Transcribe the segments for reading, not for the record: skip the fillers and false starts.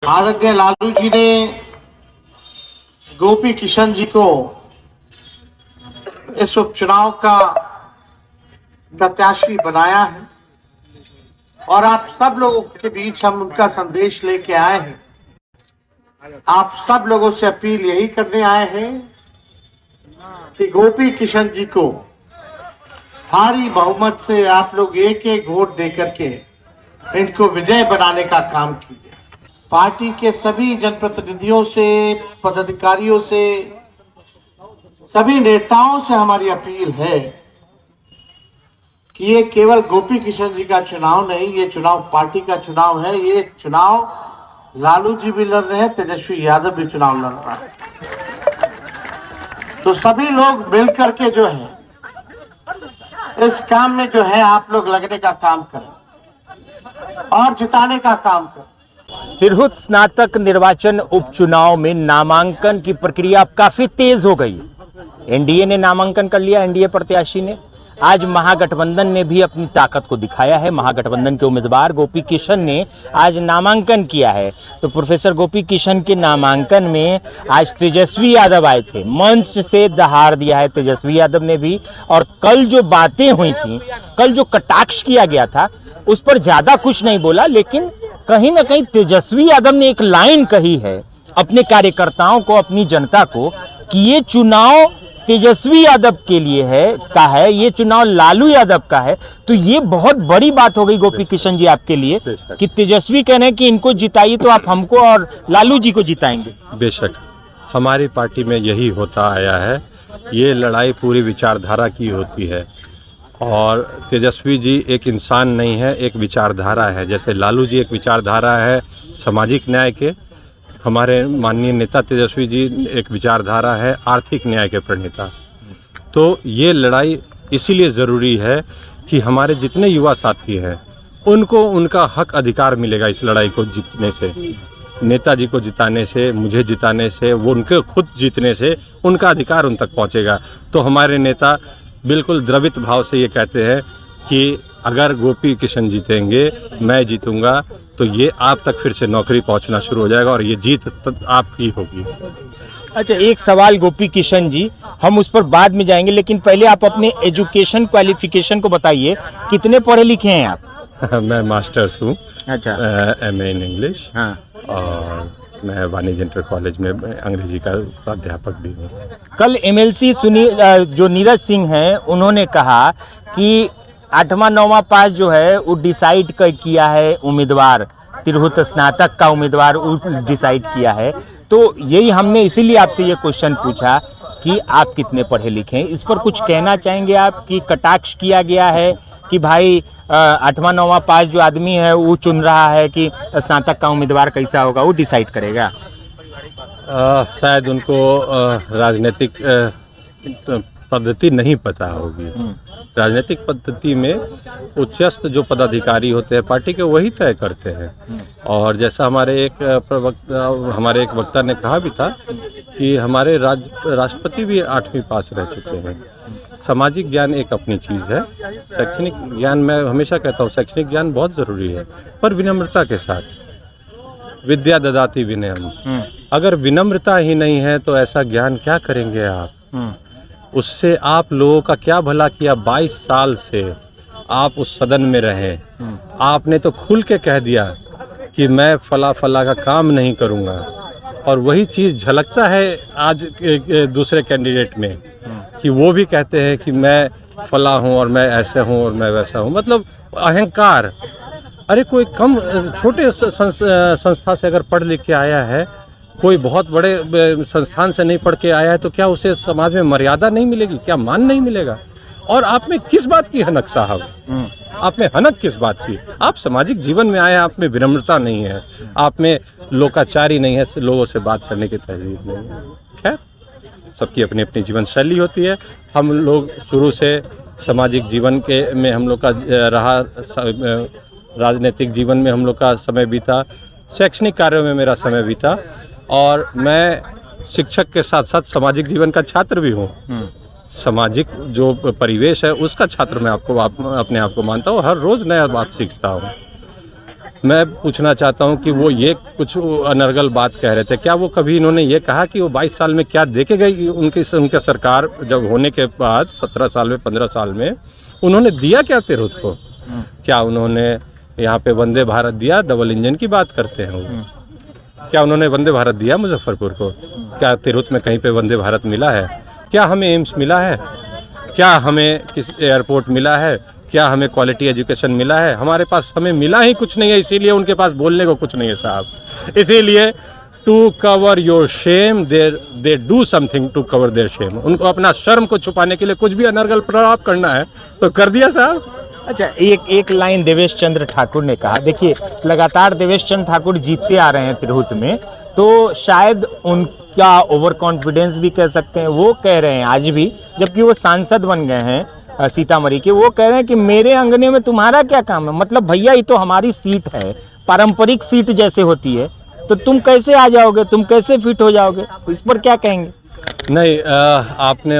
आदरणीय लालू जी ने गोपी किशन जी को इस उपचुनाव का प्रत्याशी बनाया है और आप सब लोगों के बीच हम उनका संदेश लेके आए हैं। आप सब लोगों से अपील यही करने आए हैं कि गोपी किशन जी को भारी बहुमत से आप लोग एक एक वोट देकर के इनको विजय बनाने का काम कीजिए। पार्टी के सभी जनप्रतिनिधियों से, पदाधिकारियों से, सभी नेताओं से हमारी अपील है कि ये केवल गोपी किशन जी का चुनाव नहीं, ये चुनाव पार्टी का चुनाव है। ये चुनाव लालू जी भी लड़ रहे हैं, तेजस्वी यादव भी चुनाव लड़ रहा है। तो सभी लोग मिलकर के जो है इस काम में जो है आप लोग लगने का काम करें और जिताने का काम करें। तिरहुत स्नातक निर्वाचन उपचुनाव में नामांकन की प्रक्रिया काफी तेज हो गई। एनडीए ने नामांकन कर लिया, एनडीए प्रत्याशी ने। आज महागठबंधन ने भी अपनी ताकत को दिखाया है। महागठबंधन के उम्मीदवार गोपी किशन ने आज नामांकन किया है। तो प्रोफेसर गोपी किशन के नामांकन में आज तेजस्वी यादव आए थे, मंच से दहाड़ दिया है तेजस्वी यादव ने भी। और कल जो बातें हुई थी, कल जो कटाक्ष किया गया था, उस पर ज्यादा कुछ नहीं बोला, लेकिन कहीं ना कहीं तेजस्वी यादव ने एक लाइन कही है अपने कार्यकर्ताओं को, अपनी जनता को, कि ये चुनाव तेजस्वी यादव के लिए है, ये चुनाव लालू यादव का है। तो ये बहुत बड़ी बात हो गई गोपी किशन जी आपके लिए कि तेजस्वी कह रहे हैं कि इनको जिताइए तो आप हमको और लालू जी को जिताएंगे। बेशक हमारी पार्टी में यही होता आया है। ये लड़ाई पूरी विचारधारा की होती है और तेजस्वी जी एक इंसान नहीं है, एक विचारधारा है। जैसे लालू जी एक विचारधारा है सामाजिक न्याय के, हमारे माननीय नेता तेजस्वी जी एक विचारधारा है आर्थिक न्याय के प्रणेता। तो ये लड़ाई इसीलिए ज़रूरी है कि हमारे जितने युवा साथी हैं उनको उनका हक अधिकार मिलेगा इस लड़ाई को जीतने से, नेताजी को जिताने से, मुझे जिताने से, वो उनके खुद जीतने से उनका अधिकार उन तक पहुँचेगा। तो हमारे नेता बिल्कुल द्रवित भाव से ये कहते हैं कि अगर गोपी किशन जीतेंगे, मैं जीतूंगा, तो ये आप तक फिर से नौकरी पहुंचना शुरू हो जाएगा और ये जीत आपकी होगी। अच्छा, एक सवाल गोपी किशन जी, हम उस पर बाद में जाएंगे, लेकिन पहले आप अपने एजुकेशन क्वालिफिकेशन को बताइए, कितने पढ़े लिखे हैं आप? मैं मास्टर्स हूँ। अच्छा। MA in English. हाँ। और मैं वाणिज्य इंटर कॉलेज में अंग्रेजी का प्राध्यापक भी हूँ। कल MLC जो नीरज सिंह हैं, उन्होंने कहा कि 8वां 9वां पास जो है वो डिसाइड किया है उम्मीदवार, तिरहुत स्नातक का उम्मीदवार डिसाइड किया है। तो यही हमने इसीलिए आपसे ये क्वेश्चन पूछा कि आप कितने पढ़े लिखे हैं। इस पर कुछ कहना चाहेंगे आप कि कटाक्ष किया गया है कि भाई 8वां 9वां पास जो आदमी है वो चुन रहा है कि स्नातक का उम्मीदवार कैसा होगा वो डिसाइड करेगा? शायद उनको राजनीतिक पद्धति नहीं पता होगी। राजनीतिक पद्धति में उच्चस्थ जो पदाधिकारी होते हैं पार्टी के, वही तय करते हैं। और जैसा हमारे एक वक्ता ने कहा भी था कि हमारे राष्ट्रपति भी 8वीं पास रह चुके हैं। सामाजिक ज्ञान एक अपनी चीज़ है, शैक्षणिक ज्ञान, मैं हमेशा कहता हूँ शैक्षणिक ज्ञान बहुत ज़रूरी है, पर विनम्रता के साथ। विद्या ददाति विनयम। अगर विनम्रता ही नहीं है तो ऐसा ज्ञान क्या करेंगे आप? उससे आप लोगों का क्या भला किया? 22 साल से आप उस सदन में रहे, आपने तो खुल के कह दिया कि मैं फला का काम नहीं करूंगा, और वही चीज़ झलकता है आज दूसरे कैंडिडेट में कि वो भी कहते हैं कि मैं फला हूं और मैं ऐसे हूं और मैं वैसा हूं। मतलब अहंकार। अरे कोई कम छोटे संस्था से अगर पढ़ लिख के आया है, कोई बहुत बड़े संस्थान से नहीं पढ़ के आया है, तो क्या उसे समाज में मर्यादा नहीं मिलेगी? क्या मान नहीं मिलेगा? और आप में किस बात की हनक साहब? आप में हनक किस बात की? आप सामाजिक जीवन में आए हैं, आप में विनम्रता नहीं है, आप में लोकाचारी नहीं है, लोगों से बात करने की तहजीब नहीं है। खैर, सबकी अपनी अपनी जीवन शैली होती है। हम लोग शुरू से सामाजिक जीवन में हम लोग का रहा, राजनीतिक जीवन में हम लोग का समय बीता, शैक्षणिक कार्यों में मेरा समय बीता, और मैं शिक्षक के साथ साथ सामाजिक जीवन का छात्र भी हूँ। सामाजिक जो परिवेश है उसका छात्र मैं अपने आप को मानता हूँ। हर रोज़ नया बात सीखता हूँ। मैं पूछना चाहता हूं कि वो ये कुछ अनर्गल बात कह रहे थे, क्या वो कभी इन्होंने ये कहा कि वो 22 साल में क्या देके गई उनके सरकार जब होने के बाद 17 साल में 15 साल में उन्होंने दिया क्या तिरहुत को? क्या उन्होंने यहाँ पे वंदे भारत दिया? डबल इंजन की बात करते हैं वो। क्या उन्होंने वंदे भारत दिया मुजफ्फरपुर को? क्या तिरहुत में कहीं पे वंदे भारत मिला है? क्या हमें एम्स मिला है? क्या हमें किस एयरपोर्ट मिला है? क्या हमें क्वालिटी एजुकेशन मिला है? हमारे पास हमें मिला ही कुछ नहीं है, इसीलिए उनके पास बोलने को कुछ नहीं है साहब। इसीलिए to cover your shame they do something to cover their shame. उनको अपना शर्म को छुपाने के लिए कुछ भी अनर्गल प्रलाप करना है तो कर दिया साहब। अच्छा, एक लाइन देवेश चंद्र ठाकुर ने कहा, देखिए लगातार देवेश चंद्र ठाकुर जीतते आ रहे हैं तिरहुत में, तो शायद उनका ओवर कॉन्फिडेंस भी कह सकते हैं। वो कह रहे हैं आज भी, जबकि वो सांसद बन गए हैं सीतामढ़ी के, वो कह रहे हैं कि मेरे अंगने में तुम्हारा क्या काम है? मतलब भैया ये तो हमारी सीट है, पारंपरिक सीट जैसे होती है, तो तुम कैसे आ जाओगे, तुम कैसे फिट हो जाओगे? इस पर क्या कहेंगे? नहीं, आपने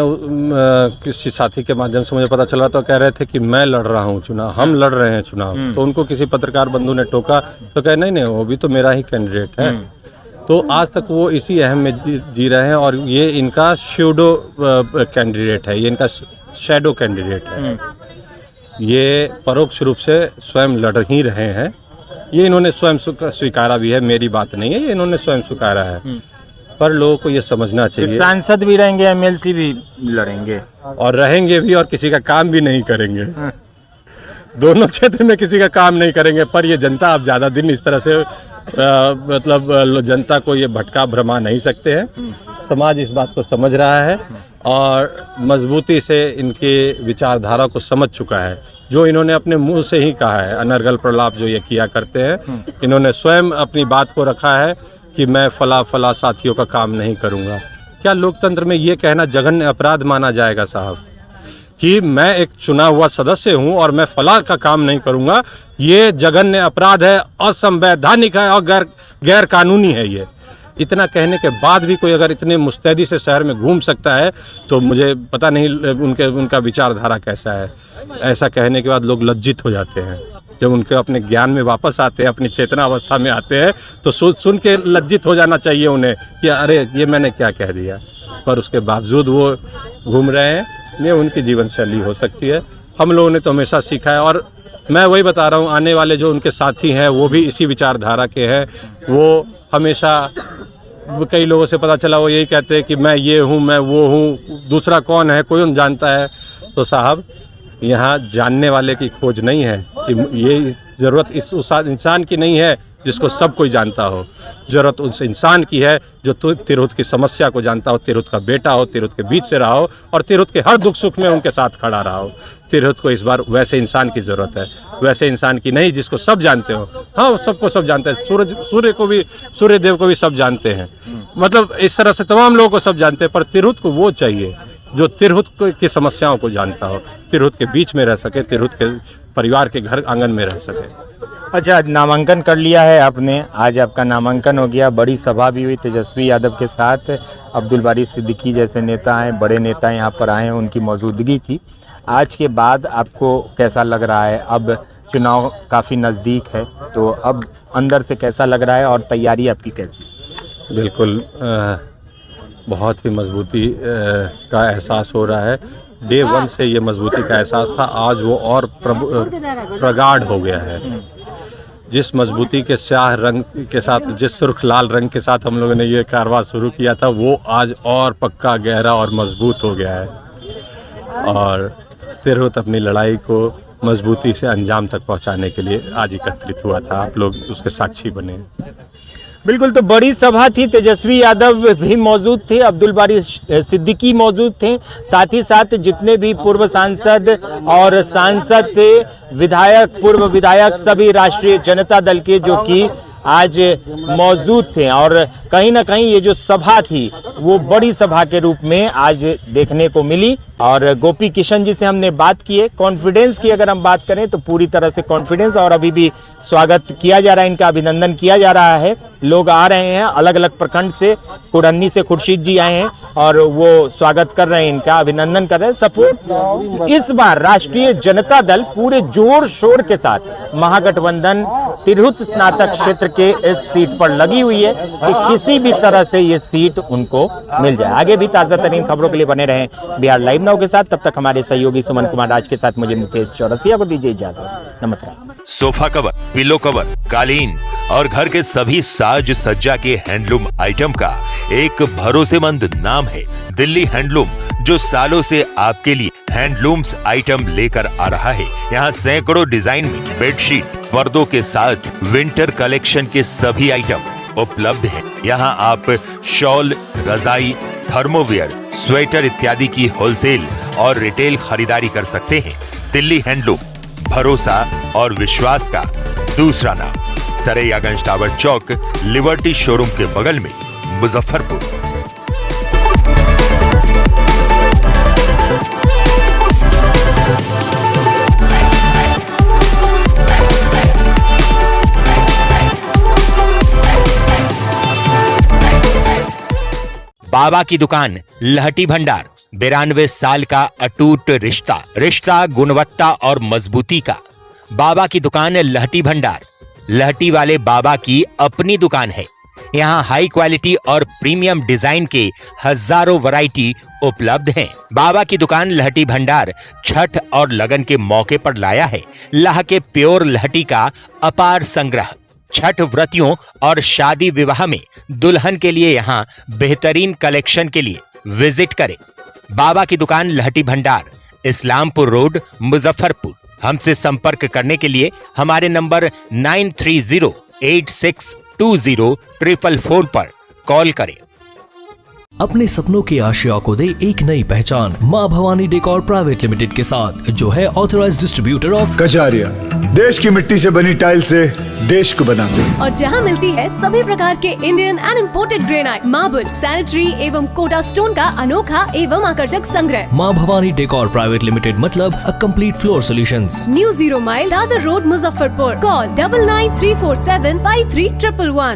किसी साथी के माध्यम से मुझे पता चला तो कह रहे थे कि मैं लड़ रहा हूँ चुनाव, हम लड़ रहे हैं चुनाव। तो उनको किसी पत्रकार बंधु ने टोका तो कहे नहीं वो भी तो मेरा ही कैंडिडेट है। तो आज तक वो इसी अहम में जी रहे हैं और ये इनका शूडो कैंडिडेट है, ये इनका शैडो कैंडिडेट है। ये परोक्ष रूप से स्वयं लड़ ही रहे हैं। ये इन्होंने स्वयं स्वीकारा भी है, मेरी बात नहीं है, ये इन्होंने स्वयं स्वीकारा है। पर लोगों को ये समझना चाहिए, सांसद भी रहेंगे, एमएलसी भी लड़ेंगे और रहेंगे भी, और किसी का काम भी नहीं करेंगे। दोनों क्षेत्र में किसी का काम नहीं करेंगे। पर ये जनता अब ज्यादा दिन इस तरह से मतलब जनता को ये भटका भरमा नहीं सकते हैं। समाज इस बात को समझ रहा है और मजबूती से इनके विचारधारा को समझ चुका है। जो इन्होंने अपने मुंह से ही कहा है, अनर्गल प्रलाप जो ये किया करते हैं, इन्होंने स्वयं अपनी बात को रखा है कि मैं फला साथियों का काम नहीं करूंगा। क्या लोकतंत्र में ये कहना जघन्य अपराध माना जाएगा साहब कि मैं एक चुना हुआ सदस्य हूं और मैं फला का काम नहीं करूंगा? ये जघन्य अपराध है, असंवैधानिक है और गैर कानूनी है। ये इतना कहने के बाद भी कोई अगर इतने मुस्तैदी से शहर में घूम सकता है तो मुझे पता नहीं उनका विचारधारा कैसा है। ऐसा कहने के बाद लोग लज्जित हो जाते हैं। जब उनके अपने ज्ञान में वापस आते हैं, अपनी चेतना अवस्था में आते हैं, तो सुन के लज्जित हो जाना चाहिए उन्हें कि अरे ये मैंने क्या कह दिया। पर उसके बावजूद वो घूम रहे हैं। ये उनकी जीवन शैली हो सकती है। हम लोगों ने तो हमेशा सीखा है और मैं वही बता रहा हूँ, आने वाले जो उनके साथी हैं वो भी इसी विचारधारा के हैं। वो हमेशा, कई लोगों से पता चला वो यही कहते हैं कि मैं ये हूँ, मैं वो हूँ, दूसरा कौन है कोई नहीं जानता है। तो साहब, यहाँ जानने वाले की खोज नहीं है कि ये ज़रूरत उस इंसान की नहीं है जिसको सब कोई जानता हो। ज़रूरत उस इंसान की है जो तिरहुत की समस्या को जानता हो, तिरहुत का बेटा हो, तिरहुत के बीच से रहा हो और तिरहुत के हर दुख सुख में उनके साथ खड़ा रहा हो। तिरहुत को इस बार वैसे इंसान की ज़रूरत है, वैसे इंसान की नहीं जिसको सब जानते हो। हाँ, सबको सब जानते हैं, सूर्यदेव को भी सब जानते हैं, मतलब इस तरह से तमाम लोगों को सब जानते हैं। पर तिरहुत को वो चाहिए जो तिरहुत की समस्याओं को जानता हो, तिरहुत के बीच में रह सके, तिरहुत के परिवार के घर आंगन में रह सके। अच्छा, नामांकन कर लिया है आपने, आज आपका नामांकन हो गया, बड़ी सभा भी हुई तेजस्वी यादव के साथ, अब्दुल बारी सिद्दीकी जैसे नेता हैं, बड़े नेता यहाँ पर आए हैं, उनकी मौजूदगी थी। आज के बाद आपको कैसा लग रहा है? अब चुनाव काफ़ी नज़दीक है, तो अब अंदर से कैसा लग रहा है और तैयारी आपकी कैसी? बिल्कुल बहुत ही मजबूती का एहसास हो रहा है। डे 1 से ये मजबूती का एहसास था, आज वो और प्रगाढ़ हो गया है। जिस मजबूती के स्याह रंग के साथ, जिस सुर्ख लाल रंग के साथ हम लोगों ने ये कारवां शुरू किया था, वो आज और पक्का, गहरा और मजबूत हो गया है। और तिरहुत अपनी लड़ाई को मजबूती से अंजाम तक पहुंचाने के लिए आज एकत्रित हुआ था। आप लोग उसके साक्षी बने। बिल्कुल, तो बड़ी सभा थी, तेजस्वी यादव भी मौजूद थे, अब्दुल बारी सिद्दीकी मौजूद थे, साथ ही साथ जितने भी पूर्व सांसद और सांसद थे, विधायक, पूर्व विधायक, सभी राष्ट्रीय जनता दल के जो कि आज मौजूद थे और कहीं ना कहीं ये जो सभा थी वो बड़ी सभा के रूप में आज देखने को मिली। और गोपी किशन जी से हमने बात की है। कॉन्फिडेंस की अगर हम बात करें तो पूरी तरह से कॉन्फिडेंस, और अभी भी स्वागत किया जा रहा है, इनका अभिनंदन किया जा रहा है। लोग आ रहे हैं अलग अलग प्रखंड से, कुड़न्नी से खुर्शीद जी आए हैं और वो स्वागत कर रहे हैं, इनका अभिनंदन कर रहे हैं। सपोर्ट इस बार राष्ट्रीय जनता दल पूरे जोर शोर के साथ महागठबंधन तिरहुत स्नातक क्षेत्र के इस सीट पर लगी हुई है कि किसी भी तरह से ये सीट उनको मिल जाए। आगे भी ताजा तरीन खबरों के लिए बने रहें बिहार लाइव नाउ के साथ। तब तक हमारे सहयोगी सुमन कुमार राज के साथ मुझे मुकेश चौरसिया को दीजिए इजाजत। नमस्कार। सोफा कवर, पिलो कवर, कालीन और घर के सभी साज सज्जा के हैंडलूम आइटम का एक भरोसेमंद नाम है दिल्ली हैंडलूम, जो सालों से आपके लिए हैंडलूम्स आइटम लेकर आ रहा है। यहाँ सैकड़ों डिजाइन में बेडशीट, पर्दों के साथ विंटर कलेक्शन के सभी आइटम उपलब्ध हैं। यहाँ आप शॉल, रजाई, थर्मोवियर, स्वेटर इत्यादि की होलसेल और रिटेल खरीदारी कर सकते हैं। दिल्ली हैंडलूम, भरोसा और विश्वास का दूसरा नाम। सरैयागंज टावर चौक, लिबर्टी शोरूम के बगल में, मुजफ्फरपुर। बाबा की दुकान लहटी भंडार, 92 साल का अटूट रिश्ता, रिश्ता गुणवत्ता और मजबूती का। बाबा की दुकान लहटी भंडार, लहटी वाले बाबा की अपनी दुकान है। यहाँ हाई क्वालिटी और प्रीमियम डिजाइन के हजारों वैरायटी उपलब्ध हैं। बाबा की दुकान लहटी भंडार छठ और लगन के मौके पर लाया है लाह के प्योर लहटी का अपार संग्रह। छठ व्रतियों और शादी विवाह में दुल्हन के लिए यहाँ बेहतरीन कलेक्शन के लिए विजिट करें। बाबा की दुकान लहटी भंडार, इस्लामपुर रोड, मुजफ्फरपुर। हमसे संपर्क करने के लिए हमारे नंबर 9308620444 पर कॉल करें। अपने सपनों की आशिया को दे एक नई पहचान मां भवानी डेकोर प्राइवेट लिमिटेड के साथ, जो है ऑथराइज्ड डिस्ट्रीब्यूटर ऑफ कजारिया। देश की मिट्टी से बनी टाइल से देश को बनाते हैं। और जहां मिलती है सभी प्रकार के Indian and imported granite, marble, sanitary एवं कोटा स्टोन का अनोखा एवं आकर्षक संग्रह। मां भवानी डेकोर प्राइवेट लिमिटेड मतलब a complete floor solutions. New 0 mile Dadar road, Muzaffarpur. Call 9934753111।